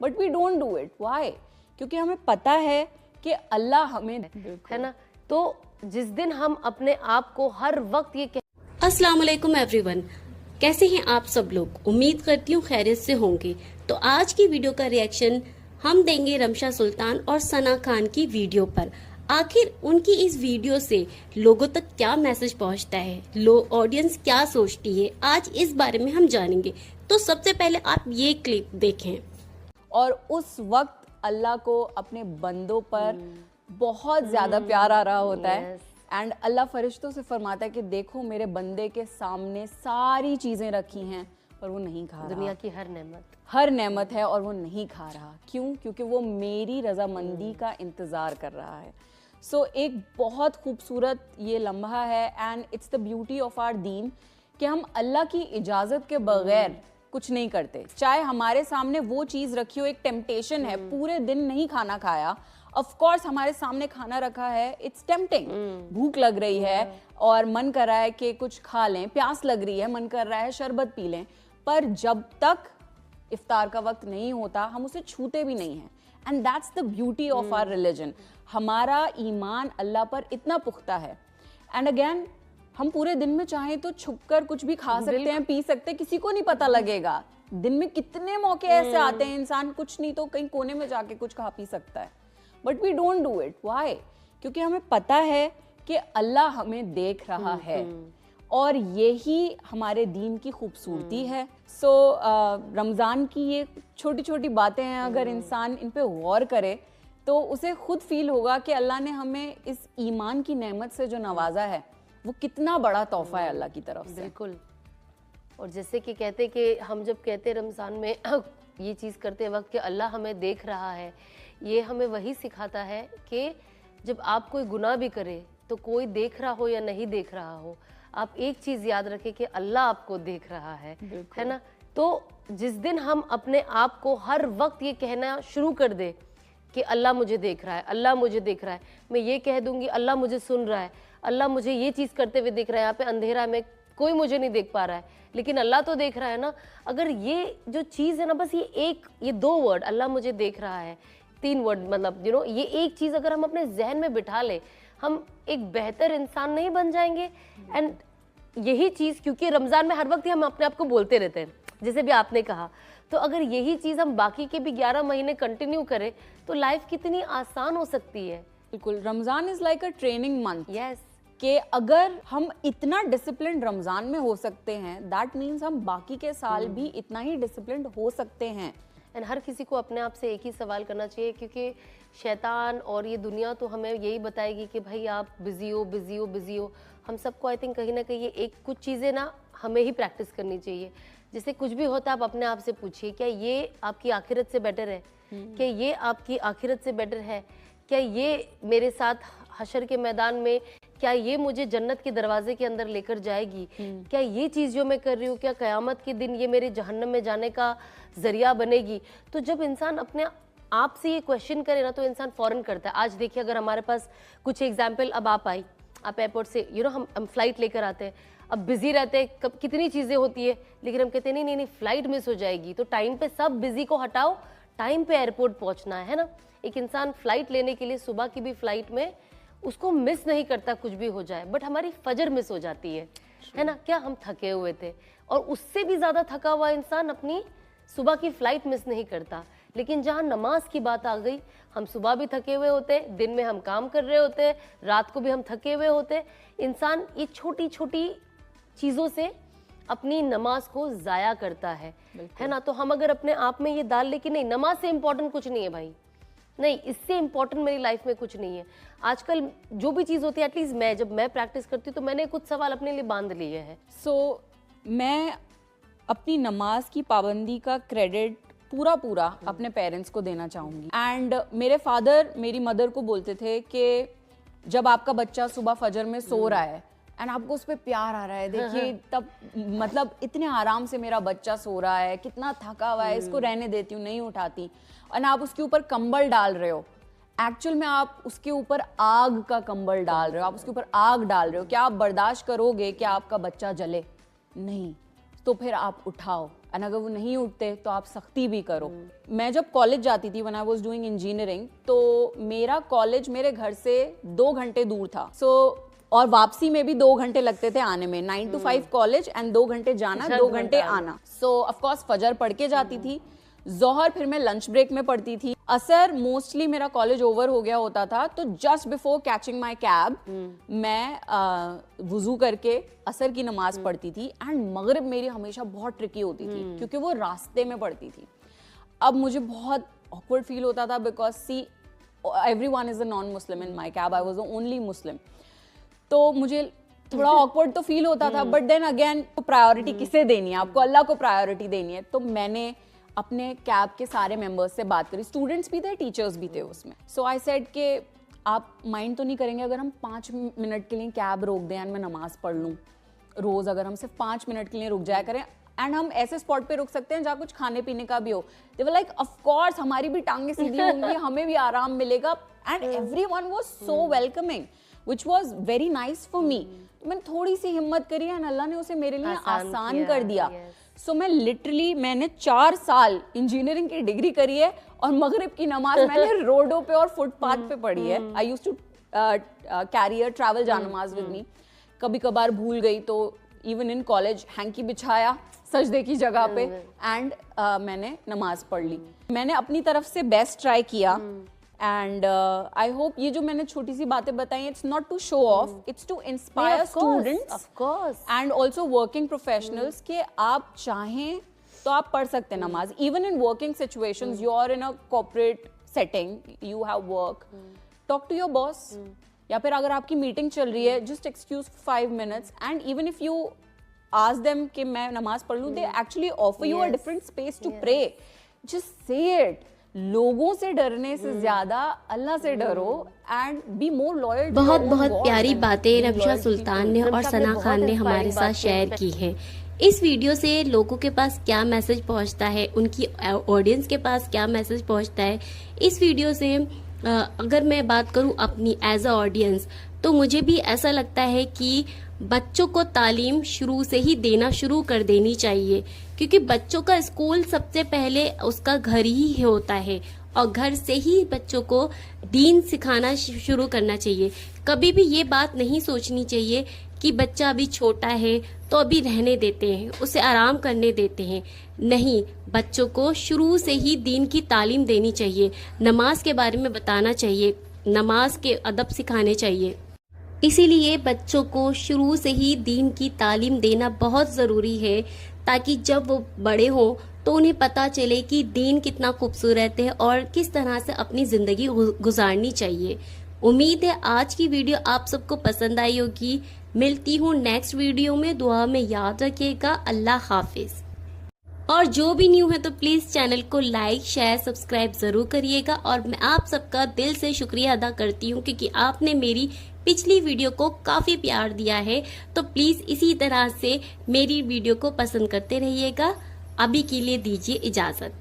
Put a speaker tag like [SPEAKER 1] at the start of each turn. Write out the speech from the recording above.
[SPEAKER 1] But we don't do it. Why? क्योंकि हमें पता है कि अल्लाह हमें,
[SPEAKER 2] है ना। तो जिस दिन हम अपने आप को हर वक्त ये
[SPEAKER 3] अस्सलाम वालेकुम एवरीवन, कैसे हैं आप सब लोग? उम्मीद करती हूँ खैरियत से होंगे। तो आज की वीडियो का रिएक्शन हम देंगे रमशा सुल्तान और सना खान की वीडियो पर। आखिर उनकी इस वीडियो से लोगों तक क्या मैसेज पहुंचता है, ऑडियंस क्या सोचती है, आज इस बारे में हम जानेंगे। तो सबसे पहले आप ये क्लिप देखें।
[SPEAKER 1] और उस वक्त अल्लाह को अपने बंदों पर बहुत ज्यादा प्यार आ रहा होता है एंड अल्लाह फरिश्तों से फरमाता है कि देखो मेरे बंदे के सामने सारी चीजें रखी हैं पर वो नहीं खा रहा।
[SPEAKER 2] दुनिया की
[SPEAKER 1] हर नेमत है और वो नहीं खा रहा। क्यों? क्योंकि वो मेरी रजामंदी का इंतजार कर रहा है। सो एक बहुत खूबसूरत ये लम्हा है and it's the beauty of our दीन कि हम अल्लाह की इजाजत के बगैर कुछ नहीं करते। चाहे हमारे सामने वो चीज रखी हो, एक टेम्पटेशन है, पूरे दिन नहीं खाना खाया, ऑफ कोर्स हमारे सामने खाना रखा है, इट्स टेम्पटिंग, भूख लग रही है और मन कर रहा है कि कुछ खा लें, प्यास लग रही है, मन कर रहा है शरबत पी लें, पर जब तक इफ्तार का वक्त नहीं होता हम उसे छूते भी नहीं हैं। And that's the beauty of our religion. हमारा ईमान अल्लाह पर इतना पुख्ता है। एंड अगेन हम पूरे दिन में चाहें तो छुपकर कुछ भी खा सकते हैं, पी सकते हैं, किसी को नहीं पता लगेगा। दिन में कितने मौके ऐसे आते हैं, इंसान कुछ नहीं तो कहीं कोने में जाके कुछ खा पी सकता है, but we don't do it. Why? क्योंकि हमें पता है कि अल्लाह हमें देख रहा है और यही हमारे दीन की खूबसूरती है। सो रमज़ान की ये छोटी छोटी बातें हैं, अगर इंसान इन पे गौर करे तो उसे खुद फील होगा कि अल्लाह ने हमें इस ईमान की नेमत से जो नवाजा है वो कितना बड़ा तोहफा है अल्लाह की तरफ से।
[SPEAKER 2] बिल्कुल। और जैसे कि कहते कि हम जब कहते रमज़ान में ये चीज़ करते वक्त कि अल्लाह हमें देख रहा है, ये हमें वही सिखाता है कि जब आप कोई गुनाह भी करे तो कोई देख रहा हो या नहीं देख रहा हो, आप एक चीज़ याद रखें कि अल्लाह आपको देख रहा है ना। तो जिस दिन हम अपने आप को हर वक्त ये कहना शुरू कर दे कि अल्लाह मुझे देख रहा है, अल्लाह मुझे देख रहा है, मैं ये कह दूंगी अल्लाह मुझे सुन रहा है, अल्लाह मुझे ये चीज़ करते हुए देख रहा है, यहाँ पे अंधेरा में कोई मुझे नहीं देख पा रहा है लेकिन अल्लाह तो देख रहा है ना। अगर ये जो चीज़ है ना, बस ये दो वर्ड, अल्लाह मुझे देख रहा है, 3 वर्ड, मतलब ये एक चीज़ अगर हम अपने जहन में बिठा ले, हम एक बेहतर इंसान नहीं बन जाएंगे। एंड यही चीज़, क्योंकि रमज़ान में हर वक्त ही हम अपने आप को बोलते रहते हैं, जैसे भी आपने कहा, तो अगर यही चीज़ हम बाकी के भी 11 महीने कंटिन्यू करें तो लाइफ कितनी आसान हो सकती है।
[SPEAKER 1] बिल्कुल। Ramzan is like a training month.
[SPEAKER 2] Yes.
[SPEAKER 1] कि अगर हम इतना डिसिप्लिन रमज़ान में हो सकते हैं, दैट मीन्स हम बाकी के साल भी इतना ही डिसिप्लिन हो सकते हैं।
[SPEAKER 2] एंड हर किसी को अपने आप से एक ही सवाल करना चाहिए, क्योंकि शैतान और ये दुनिया तो हमें यही बताएगी कि भाई आप बिजी हो, बिजी हो, बिजी हो। हम सबको आई थिंक कहीं ना कहीं ये एक कुछ चीज़ें ना हमें ही प्रैक्टिस करनी चाहिए। जैसे कुछ भी होता है आप अपने आप से पूछिए, क्या ये आपकी आखिरत से बेटर है? क्या ये आपकी आखिरत से बेटर है? क्या ये मेरे साथ हशर के मैदान में, क्या ये मुझे जन्नत के दरवाजे के अंदर लेकर जाएगी? क्या ये चीज़ जो मैं कर रही हूँ, क्या क़यामत के दिन ये मेरे जहन्नम में जाने का ज़रिया बनेगी? तो जब इंसान अपने आप से ये क्वेश्चन करे ना तो इंसान फ़ौरन करता है। आज देखिए, अगर हमारे पास कुछ एग्जाम्पल, अब आप आई, आप एयरपोर्ट से हम फ्लाइट लेकर आते हैं, अब बिज़ी रहते हैं, कब कितनी चीज़ें होती है, लेकिन हम कहते हैं नहीं, फ़्लाइट मिस हो जाएगी। तो टाइम पे सब बिज़ी को हटाओ, टाइम पे एयरपोर्ट पहुँचना है ना। एक इंसान फ़्लाइट लेने के लिए सुबह की भी फ़्लाइट में उसको मिस नहीं करता कुछ भी हो जाए, बट हमारी फजर मिस हो जाती है ना। क्या हम थके हुए थे, और उससे भी ज़्यादा थका हुआ इंसान अपनी सुबह की फ़्लाइट मिस नहीं करता। लेकिन जहाँ नमाज की बात आ गई, हम सुबह भी थके हुए होते हैं, दिन में हम काम कर रहे होते हैं, रात को भी हम थके हुए होते हैं। इंसान ये छोटी छोटी चीज़ों से अपनी नमाज को ज़ाया करता है ना। तो हम अगर अपने आप में ये डाल ले कि नहीं, नमाज से इम्पोर्टेंट कुछ नहीं है भाई, नहीं, इससे इम्पोर्टेंट मेरी लाइफ में कुछ नहीं है। आजकल जो भी चीज़ होती है, एटलीस्ट जब मैं प्रैक्टिस करती हूँ तो मैंने कुछ सवाल अपने लिए बांध लिए हैं।
[SPEAKER 1] सो मैं अपनी नमाज की पाबंदी का क्रेडिट पूरा अपने पेरेंट्स को देना चाहूँगी। एंड मेरे फादर मेरी मदर को बोलते थे कि जब आपका बच्चा सुबह फजर में सो रहा है एंड आपको उस पर प्यार आ रहा है, देखिए तब मतलब इतने आराम से मेरा बच्चा सो रहा है, कितना थका हुआ है, इसको रहने देती हूँ, नहीं उठाती, और आप उसके ऊपर कंबल डाल रहे हो, एक्चुअल में आप उसके ऊपर आग का कंबल डाल रहे हो, आप उसके ऊपर आग डाल रहे हो। क्या आप बर्दाश्त करोगे कि आपका बच्चा जले? नहीं। तो फिर आप उठाओ, एंड अगर वो नहीं उठते तो आप सख्ती भी करो। मैं जब कॉलेज जाती थी, when I was doing engineering, तो मेरा कॉलेज मेरे घर से 2 घंटे दूर था। और वापसी में भी 2 घंटे लगते थे आने में। 9 to 5 कॉलेज एंड 2 घंटे जाना, 2 घंटे आना। सो ऑफ कोर्स फजर पढ़ के जाती थी, जोहर फिर मैं लंच ब्रेक में पढ़ती थी, असर मोस्टली मेरा कॉलेज ओवर हो गया होता था, तो just before catching my cab मैं वुजू करके असर की नमाज पढ़ती थी। एंड मगरिब मेरी हमेशा बहुत ट्रिकी होती थी क्योंकि वो रास्ते में पढ़ती थी। अब मुझे बहुत ऑकवर्ड फील होता था because see everyone is a non Muslim in my cab, I was the only Muslim. तो मुझे थोड़ा ऑकवर्ड तो फील होता था, बट देन अगेन प्रायोरिटी किसे देनी है? आपको अल्लाह को प्रायोरिटी देनी है। तो मैंने अपने कैब के सारे मेंबर्स से बात करी, स्टूडेंट्स भी थे, टीचर्स भी थे उसमें। सो आई सेड कि आप माइंड तो नहीं करेंगे अगर हम 5 मिनट के लिए कैब रोक दें एंड मैं नमाज पढ़ लूँ रोज? अगर हम सिर्फ 5 मिनट के लिए रुक जाया करें, एंड हम ऐसे स्पॉट पे रुक सकते हैं जहाँ कुछ खाने पीने का भी हो। दे वर लाइक ऑफ कोर्स, हमारी भी टांगे सीधी होंगी, हमें भी आराम मिलेगा। And everyone was so welcoming which was very nice for me। तो मैंने थोड़ी सी हिम्मत करी एंड अल्लाह ने उसे मेरे लिए आसान कर दिया। सो मैं लिटरली मैंने 4 साल इंजीनियरिंग की डिग्री करी है और मगरिब की नमाज मैंने रोडों पे और फुटपाथ पे पढ़ी है। I used to carry a travel जानमाज विद मी। कभी कभार भूल गई तो इवन इन कॉलेज हैंकी बिछाया सजदे की जगह पे एंड मैंने नमाज पढ़ ली। मैंने अपनी तरफ से बेस्ट ट्राई किया। एंड आई होप ये जो मैंने छोटी सी बातें बताई, it's not to show off, it's to inspire students and also working professionals कि आप चाहें तो आप पढ़ सकते हैं नमाज। Even in working situations, you are in a corporate setting, you have work, talk to your boss, या फिर अगर आपकी मीटिंग चल रही है, just excuse 5 minutes and even if you ask them कि मैं नमाज पढ़ लूं, they actually offer you a different space to pray. Just say it. लोगों से डरने से ज्यादा अल्लाह से डरो एंड बी मोर लॉयल।
[SPEAKER 3] बहुत बहुत प्यारी बातें रमशा सुल्तान ने और सना खान ने हमारे साथ शेयर की हैं। इस वीडियो से लोगों के पास क्या मैसेज पहुंचता है, उनकी ऑडियंस के पास क्या मैसेज पहुंचता है, इस वीडियो से अगर मैं बात करूं अपनी एज अ ऑडियंस, तो मुझे भी ऐसा लगता है कि बच्चों को तालीम शुरू से ही देना शुरू कर देनी चाहिए, क्योंकि बच्चों का स्कूल सबसे पहले उसका घर ही होता है और घर से ही बच्चों को दीन सिखाना शुरू करना चाहिए। कभी भी ये बात नहीं सोचनी चाहिए कि बच्चा अभी छोटा है तो अभी रहने देते हैं, उसे आराम करने देते हैं। नहीं, बच्चों को शुरू से ही दीन की तालीम देनी चाहिए, नमाज के बारे में बताना चाहिए, नमाज के अदब सिखाने चाहिए। इसीलिए बच्चों को शुरू से ही दीन की तालीम देना बहुत ज़रूरी है, ताकि जब वो बड़े हों तो उन्हें पता चले कि दीन कितना खूबसूरत है और किस तरह से अपनी ज़िंदगी गुजारनी चाहिए। उम्मीद है आज की वीडियो आप सबको पसंद आई होगी। मिलती हूँ नेक्स्ट वीडियो में, दुआ में याद रखिएगा। अल्लाह हाफिज़। और जो भी न्यू है तो प्लीज़ चैनल को लाइक शेयर सब्सक्राइब ज़रूर करिएगा। और मैं आप सबका दिल से शुक्रिया अदा करती हूँ क्योंकि आपने मेरी पिछली वीडियो को काफ़ी प्यार दिया है, तो प्लीज़ इसी तरह से मेरी वीडियो को पसंद करते रहिएगा। अभी के लिए दीजिए इजाज़त।